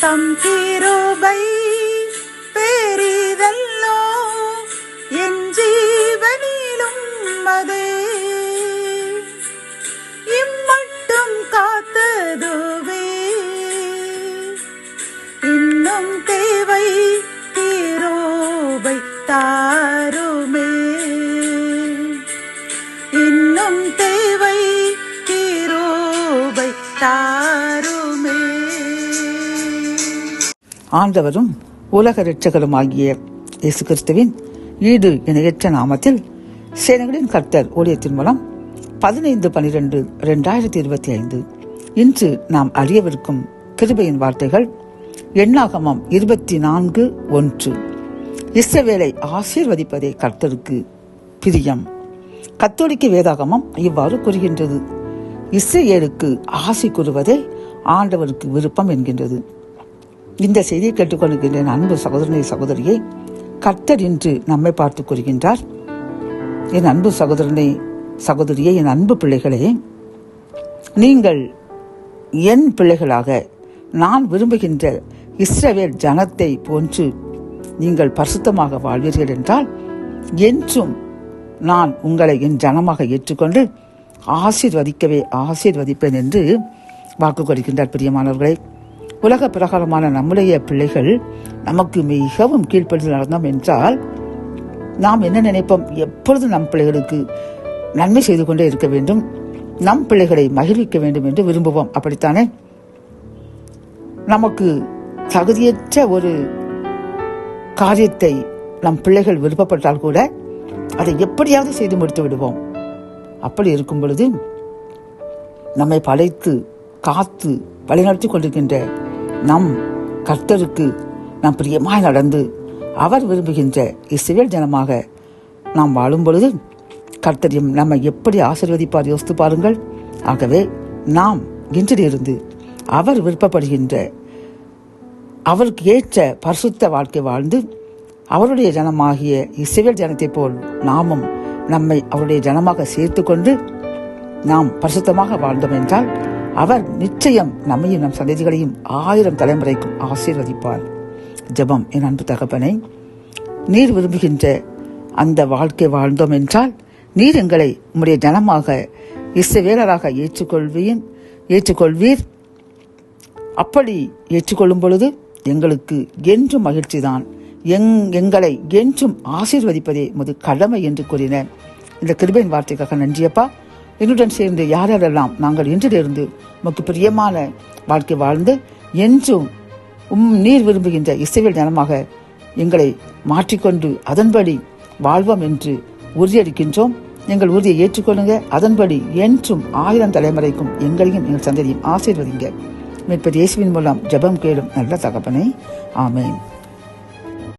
தம் கிருபை பெரிதல்லோ என் ஜீவனிலும் அதே இம்மட்டும் காத்ததுவே இன்னும் தேவை கிருபை தாருமே இன்னும் தேவை கிருபை தாருமே. ஆண்டவரும் உலக இரட்சகருமாகிய இயேசு கிறிஸ்துவின் ஈடு இணையற்ற நாமத்தில் சேனைகளின் கர்த்தர் ஊழியத்தின் மூலம் 15/12/2025 இன்று நாம் அறியவிருக்கும் கிருபையின் வார்த்தைகள் எண்ணாகமம் 24:1. இஸ்ரவேலை ஆசீர்வதிப்பதே கர்த்தருக்கு பிரியம். கத்தோலிக்க வேதாகமம் இவ்வாறு கூறுகின்றது. இஸ்ரவேலுக்கு ஆசி கூறுவதே ஆண்டவருக்கு விருப்பம் என்கின்றது. இந்த செய்தியை கேட்டுக்கொள்கின்ற அன்பு சகோதரனை சகோதரியை கர்த்தர் இன்று நம்மை பார்த்து கூறுகின்றார். என் அன்பு சகோதரனை சகோதரியே, என் அன்பு பிள்ளைகளே, நீங்கள் என் பிள்ளைகளாக நான் விரும்புகின்ற இஸ்ரவேல் ஜனத்தை போன்று நீங்கள் பரிசுத்தமாக வாழ்வீர்கள் என்றால் என்றும் நான் உங்களை என் ஜனமாக ஏற்றுக்கொண்டு ஆசீர்வதிப்பேன் என்று வாக்கு கொடுக்கின்றார். பிரியமானவர்களே, உலக பிரகாரமான நம்முடைய பிள்ளைகள் நமக்கு மிகவும் கீழ்ப்படிந்து நடந்தோம் என்றால் நாம் என்ன நினைப்போம்? எப்பொழுது நம் பிள்ளைகளுக்கு நன்மை செய்து கொண்டே இருக்க வேண்டும், நம் பிள்ளைகளை மகிழ்விக்க வேண்டும் என்று விரும்புவோம். அப்படித்தானே? நமக்கு தகுதியற்ற ஒரு காரியத்தை நம் பிள்ளைகள் விருப்பப்பட்டால் கூட அதை எப்படியாவது செய்து முடித்து விடுவோம். அப்படி இருக்கும் பொழுது நம்மை படைத்து காத்து வழிநடத்தி கொண்டிருக்கின்ற நம் கர்த்தருக்கு நாம் பிரியமாய் நடந்து அவர் விரும்புகின்ற இஸ்ரவேல் ஜனமாக நாம் வாழும் பொழுது கர்த்தர் நம்மை எப்படி ஆசீர்வதிப்பார் யோசித்து பாருங்கள். ஆகவே நாம் இன்றிலிருந்து அவர் விருப்பப்படுகின்ற அவருக்கு ஏற்ற பரிசுத்த வாழ்க்கை வாழ்ந்து அவருடைய ஜனமாகிய இஸ்ரவேல் ஜனத்தை போல் நாமும் நம்மை அவருடைய ஜனமாக சேர்த்து கொண்டு நாம் பரிசுத்தமாக வாழ்ந்தோம் என்றால் அவர் நிச்சயம் நம்மையும் நம் சந்ததிகளையும் 1000 தலைமுறைக்கும் ஆசீர்வதிப்பார். ஜெபம். என் அன்பு தகப்பனை, நீர் விரும்புகின்ற அந்த வாழ்க்கை வாழ்ந்தோம் என்றால் நீர் எங்களை உம்முடைய ஜனமாக இஸ்ரவேலராக ஏற்றுக்கொள்வீர். அப்படி ஏற்றுக்கொள்ளும் பொழுது எங்களுக்கு என்றும் மகிழ்ச்சி தான். எங்களை என்றும் ஆசீர்வதிப்பதே முது கடமை என்று கூறின இந்த கிருபையின் வார்த்தைக்காக நன்றியப்பா. என்னுடன் சேர்ந்து யாரெல்லாம் நாங்கள் இன்றிலிருந்து உமக்கு பிரியமான வாழ்க்கை வாழ்ந்து என்றும் நீர் விரும்புகின்ற இஸ்ரவேல் ஜனமாக எங்களை மாற்றிக்கொண்டு அதன்படி வாழ்வோம் என்று உறுதியளிக்கின்றோம். எங்கள் உறுதியை ஏற்றுக்கொள்ளுங்க. அதன்படி என்றும் 1000 தலைமுறைக்கும் எங்களையும் எங்கள் சந்ததியும் ஆசீர்வதிங்க. மீட்பர் இயேசுவின் மூலம் ஜெபம் கேளும் நல்ல தகப்பனே. ஆமென்.